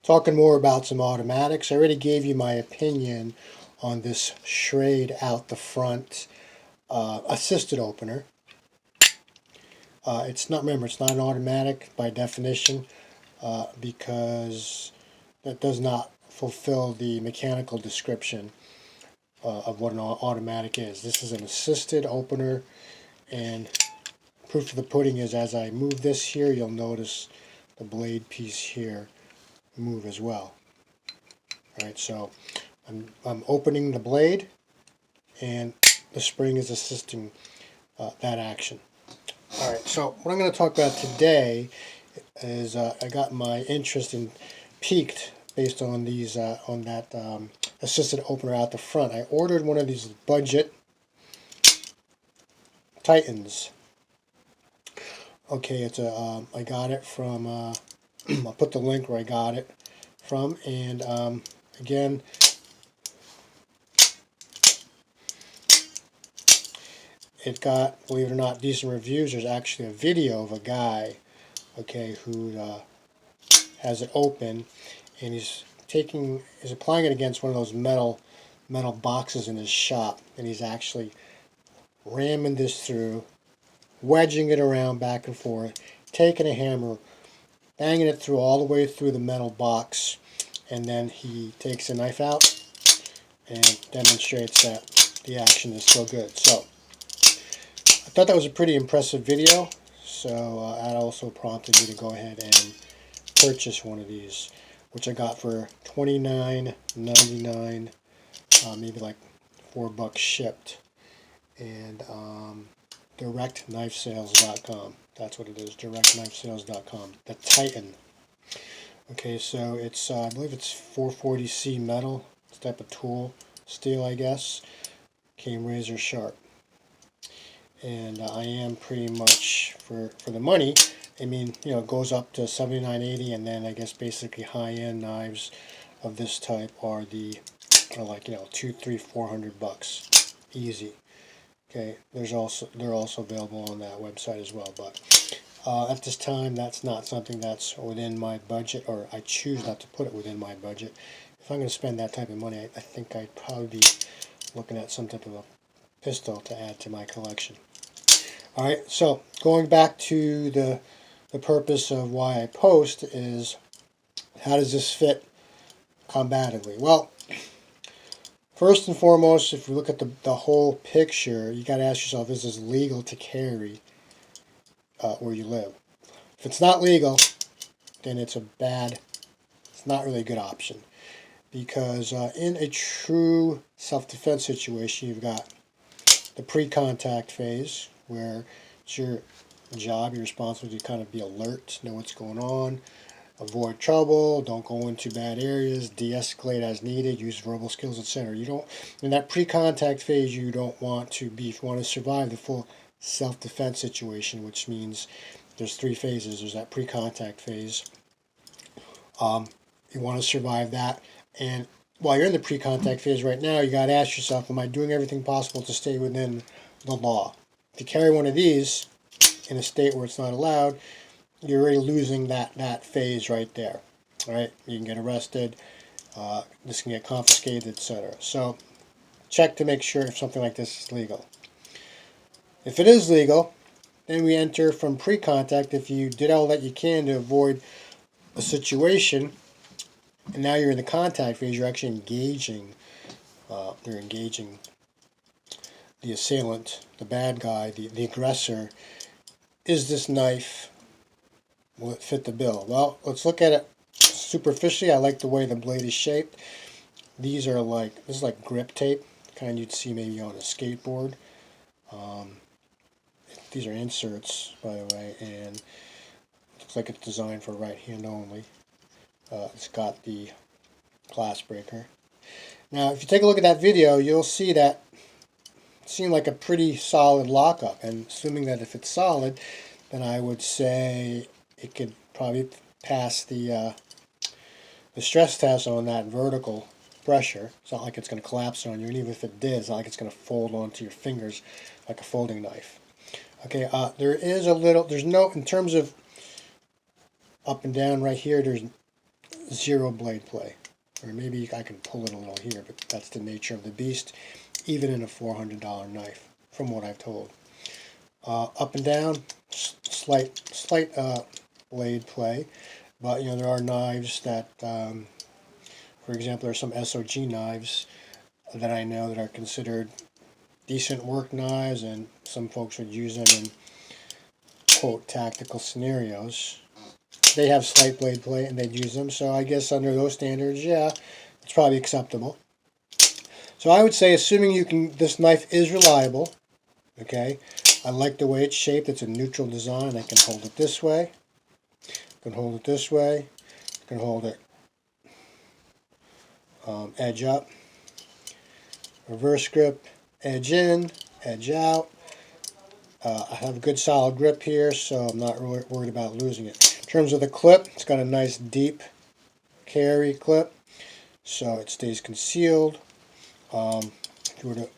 Talking more about some automatics. I already gave you my opinion on this Schrade out the front assisted opener. It's not an automatic by definition because that does not fulfill the mechanical description of what an automatic is. This is an assisted opener, and proof of the pudding is as I move this here, you'll notice the blade piece here move as well. Alright, so I'm opening the blade, and the spring is assisting that action. Alright, so what I'm going to talk about today is I got my interest peaked based on these on that assisted opener out the front. I ordered one of these budget Titans. Okay, it's a I got it from I'll put the link where I got it from, and again, it got, believe it or not, decent reviews. There's actually a video of a guy, okay, who has it open, and he's applying it against one of those metal boxes in his shop, and he's actually ramming this through, wedging it around back and forth, taking a hammer, banging it through all the way through the metal box, and then he takes a knife out and demonstrates that the action is still good. So I thought that was a pretty impressive video, so that also prompted me to go ahead and purchase one of these, which I got for $29.99, maybe like $4 shipped, and directknifesales.com. That's what it is, directknifesales.com. The Titan. Okay, so it's I believe it's 440C metal, this type of tool, steel, I guess. Came razor sharp, and I am pretty much for the money. I mean, you know, it goes up to $79.80, and then I guess basically high-end knives of this type are like, you know, $200, $300, $400 easy. Okay, they're also available on that website as well, but at this time that's not something that's within my budget, or I choose not to put it within my budget. If I'm going to spend that type of money, I think I'd probably be looking at some type of a pistol to add to my collection. Alright, so going back to the purpose of why I post is, how does this fit combatively? Well, first and foremost, if you look at the whole picture, you got to ask yourself, is this legal to carry where you live? If it's not legal, then it's not really a good option. Because in a true self-defense situation, you've got the pre-contact phase, where it's your job, you're responsible to kind of be alert, know what's going on, avoid trouble, don't go into bad areas, de-escalate as needed, use verbal skills, etc. You don't, in that pre-contact phase, you don't want to be, if you want to survive the full self-defense situation, which means there's 3 phases. There's that pre-contact phase. You want to survive that, and while you're in the pre-contact phase right now, you got to ask yourself, am I doing everything possible to stay within the law? If you carry one of these in a state where it's not allowed, you're already losing that phase right there. All right, you can get arrested, this can get confiscated, etc. So check to make sure if something like this is legal. If it is legal, then we enter from pre-contact. If you did all that you can to avoid a situation, and now you're in the contact phase, you're actually engaging. You're engaging the assailant, the bad guy, the aggressor. Is this knife, will it fit the bill? Well, let's look at it superficially. I like the way the blade is shaped. This is like grip tape, kind you'd see maybe on a skateboard. These are inserts, by the way, and it looks like it's designed for right hand only. It's got the glass breaker. Now, if you take a look at that video, you'll see that it seemed like a pretty solid lockup, and assuming that if it's solid, then I would say it could probably pass the stress test on that vertical pressure. It's not like it's going to collapse on you, and even if it did, it's not like it's going to fold onto your fingers like a folding knife. Okay, there's no, in terms of up and down right here, zero blade play. Or maybe I can pull it a little here, but that's the nature of the beast, even in a $400 knife, from what I've told. Up and down, slight blade play, but there are knives that, for example, there are some SOG knives that I know that are considered decent work knives, and some folks would use them in, quote, tactical scenarios. They have slight blade play and they'd use them, so I guess under those standards, yeah, it's probably acceptable. So I would say, assuming this knife is reliable, okay, I like the way it's shaped. It's a neutral design. I can hold it this way, I can hold it this way, I can hold it edge up, reverse grip, edge in, edge out. I have a good solid grip here, so I'm not really worried about losing it. In terms of the clip, it's got a nice deep carry clip, so it stays concealed. If you were to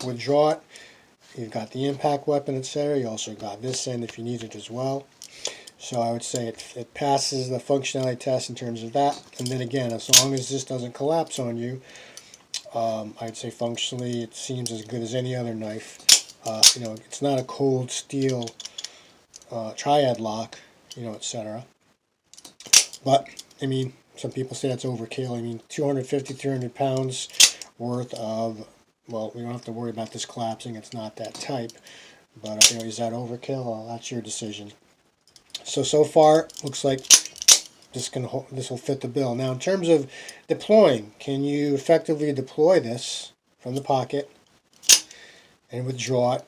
withdraw it, you've got the impact weapon, etc. You also got this end if you need it as well. So I would say it passes the functionality test in terms of that. And then again, as long as this doesn't collapse on you, I'd say functionally it seems as good as any other knife. It's not a cold steel triad lock, etc. But I mean, some people say that's overkill. I mean, 250, 300 pounds worth of, well, we don't have to worry about this collapsing. It's not that type. But is that overkill? Well, that's your decision. So far, looks like this will fit the bill. Now, in terms of deploying, can you effectively deploy this from the pocket and withdraw it?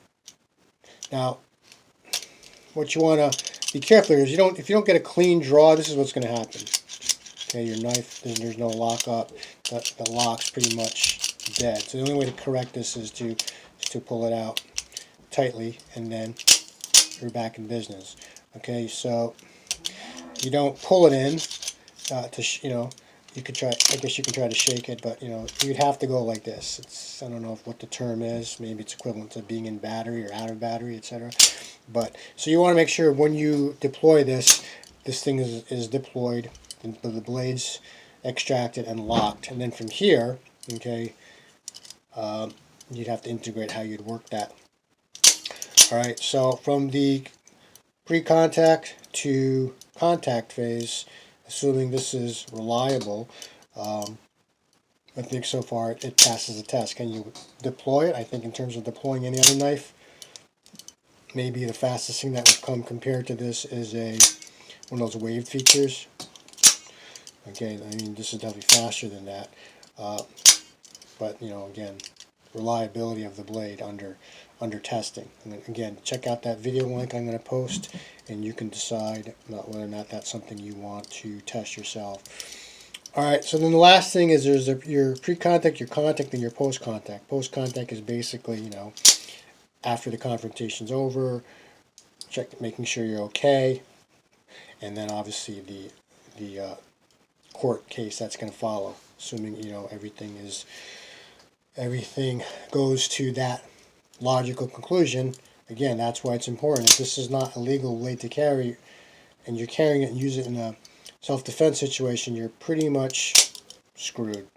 Now, what you want to be careful is if you don't get a clean draw, this is what's going to happen. Okay, your knife, there's no lock up. The lock's pretty much dead. So the only way to correct this is to pull it out tightly, and then you're back in business. Okay, so you don't pull it in you could try. I guess you can try to shake it, but you'd have to go like this. I don't know what the term is. Maybe it's equivalent to being in battery or out of battery, etc. But so you want to make sure when you deploy this thing is deployed, and the blades extracted and locked, and then from here, okay, you'd have to integrate how you'd work that. All right. So from the pre-contact to contact phase, assuming this is reliable, I think so far it passes the test. Can you deploy it? I think in terms of deploying any other knife, maybe the fastest thing that would come compared to this is one of those waved features. Okay, I mean, this is definitely faster than that. But again, reliability of the blade under testing. And then, again, check out that video link I'm going to post, and you can decide whether or not that's something you want to test yourself. All right, so then the last thing is there's your pre-contact, your contact, and your post-contact. Post-contact is basically, after the confrontation's over, making sure you're okay, and then obviously the court case that's going to follow, assuming everything goes to that logical conclusion. Again, that's why it's important. If this is not a legal blade to carry, and you're carrying it and use it in a self-defense situation, you're pretty much screwed,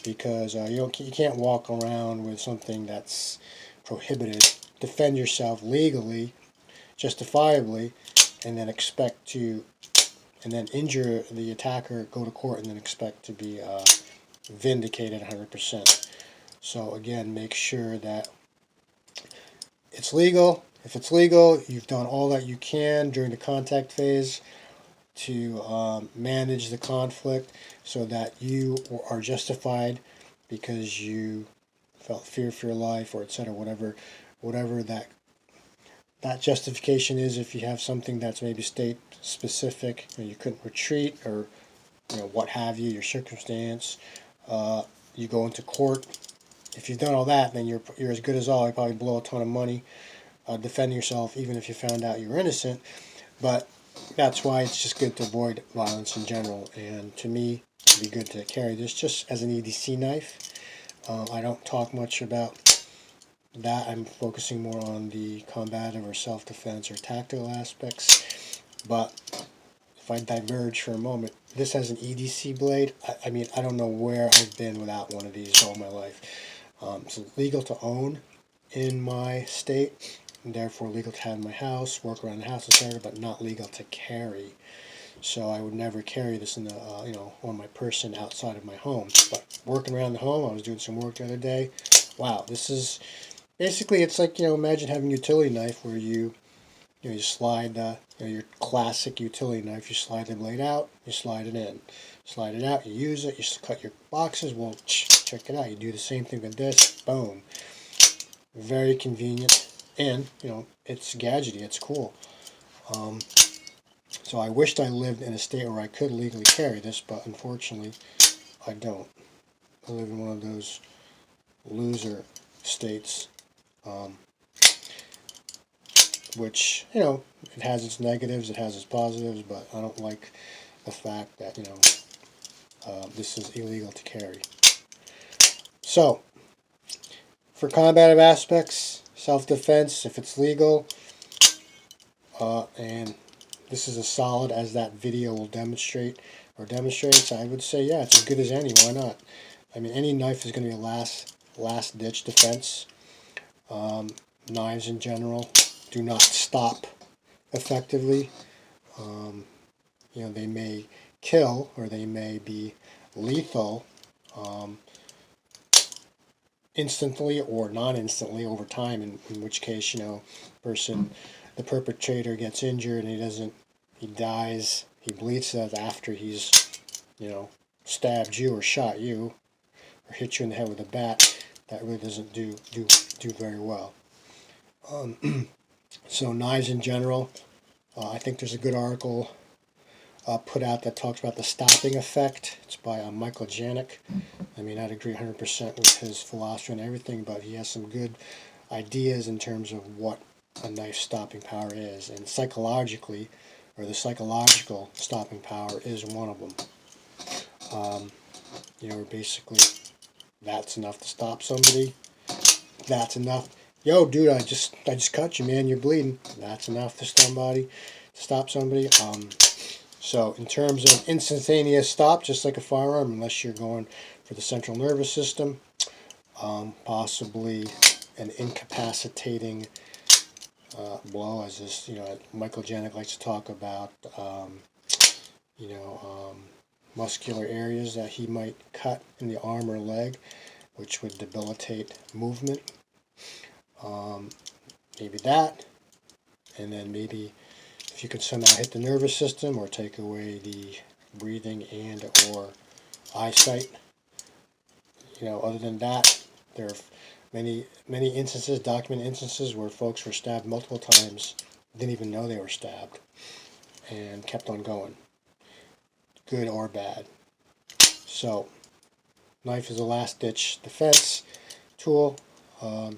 because you can't walk around with something that's prohibited, defend yourself legally, justifiably, and then injure the attacker, go to court, and then expect to be vindicated 100%. So again, make sure that it's legal. If it's legal, you've done all that you can during the contact phase to manage the conflict so that you are justified because you felt fear for your life, or etc. Whatever that justification is. If you have something that's maybe state specific, you couldn't retreat, or what have you, your circumstance, you go into court. If you've done all that, then you're as good as all. You probably blow a ton of money defending yourself, even if you found out you were innocent. But that's why it's just good to avoid violence in general. And to me, it'd be good to carry this just as an EDC knife. I don't talk much about that. I'm focusing more on the combative or self-defense or tactical aspects. But if I diverge for a moment, this has an EDC blade. I mean, I don't know where I've been without one of these all my life. It's legal to own in my state, and therefore legal to have in my house, work around the house, etc., but not legal to carry. So I would never carry this in the, on my person outside of my home. But working around the home, I was doing some work the other day. Wow, this is basically, it's like, imagine having a utility knife where you slide, your classic utility knife, you slide the blade out, you slide it in. Slide it out, you use it, you cut your boxes, well, check it out, you do the same thing with this, boom. Very convenient, and, it's gadgety, it's cool. So I wished I lived in a state where I could legally carry this, but unfortunately, I don't. I live in one of those loser states, which, it has its negatives, it has its positives, but I don't like the fact that, this is illegal to carry. So, for combative aspects, self-defense, if it's legal, and this is as solid as that video will demonstrates, I would say, yeah, it's as good as any. Why not? I mean, any knife is going to be a last-ditch defense. Knives in general do not stop effectively. They may kill or they may be lethal instantly or non-instantly over time, in which case, the perpetrator gets injured and he dies, he bleeds to death after he's, stabbed you or shot you or hit you in the head with a bat. That really doesn't do very well. So knives in general, I think there's a good article put out that talks about the stopping effect. It's by Michael Janik. I mean, I'd agree 100% with his philosophy and everything, but he has some good ideas in terms of what a knife's stopping power is. And psychologically, or the psychological stopping power is one of them. Basically, that's enough to stop somebody. That's enough. Yo, dude, I just cut you, man. You're bleeding. That's enough to stop somebody. So in terms of instantaneous stop, just like a firearm, unless you're going for the central nervous system, possibly an incapacitating blow, as this, Michael Janik likes to talk about, muscular areas that he might cut in the arm or leg, which would debilitate movement. Maybe that, and then maybe if you could somehow hit the nervous system or take away the breathing and or eyesight. Other than that, there are many instances, documented instances, where folks were stabbed multiple times, didn't even know they were stabbed, and kept on going, good or bad. So, knife is a last-ditch defense tool.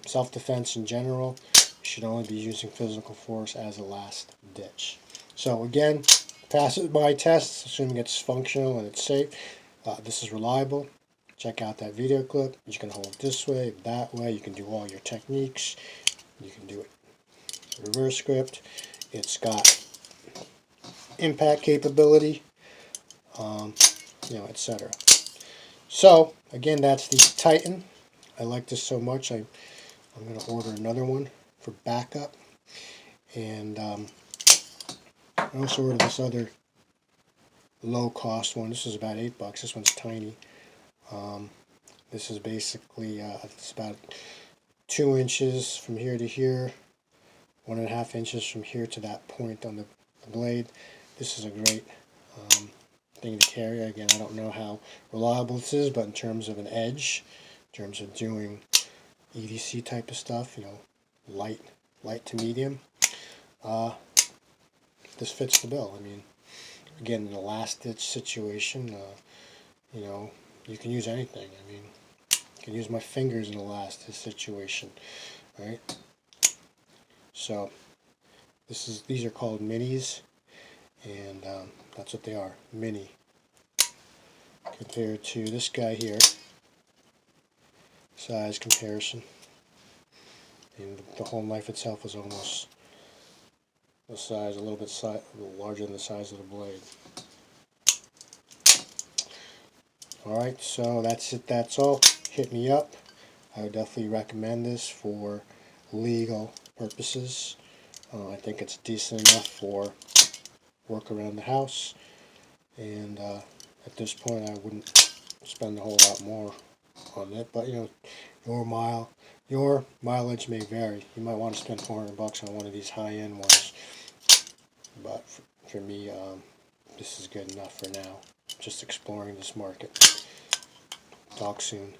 Self-defense in general, you should only be using physical force as a last ditch. So again, pass it by tests, assuming it's functional and it's safe. This is reliable. Check out that video clip. You can hold it this way, that way. You can do all your techniques. You can do it reverse grip. It's got impact capability, etc. So again, that's the Titan. I like this so much, I'm going to order another one for backup. And I also ordered this other low-cost one. This is about $8. This one's tiny. This is basically, it's about 2 inches from here to here, 1.5 inches from here to that point on the blade. This is a great thing to carry. Again, I don't know how reliable this is, but in terms of an edge, in terms of doing EDC type of stuff, light to medium, this fits the bill. I mean, again, in a last-ditch situation, you can use anything. I mean, I can use my fingers in a last-ditch situation, right? So, these are called minis, and that's what they are, mini. Compared to this guy here, size comparison, and the whole knife itself is almost the size, a little larger than the size of the blade. Alright, so that's it, that's all. Hit me up. I would definitely recommend this for legal purposes. I think it's decent enough for work around the house, and at this point I wouldn't spend a whole lot more on it, but your mileage may vary. You might want to spend $400 on one of these high-end ones, but for me, this is good enough for now. Just exploring this market. Talk soon.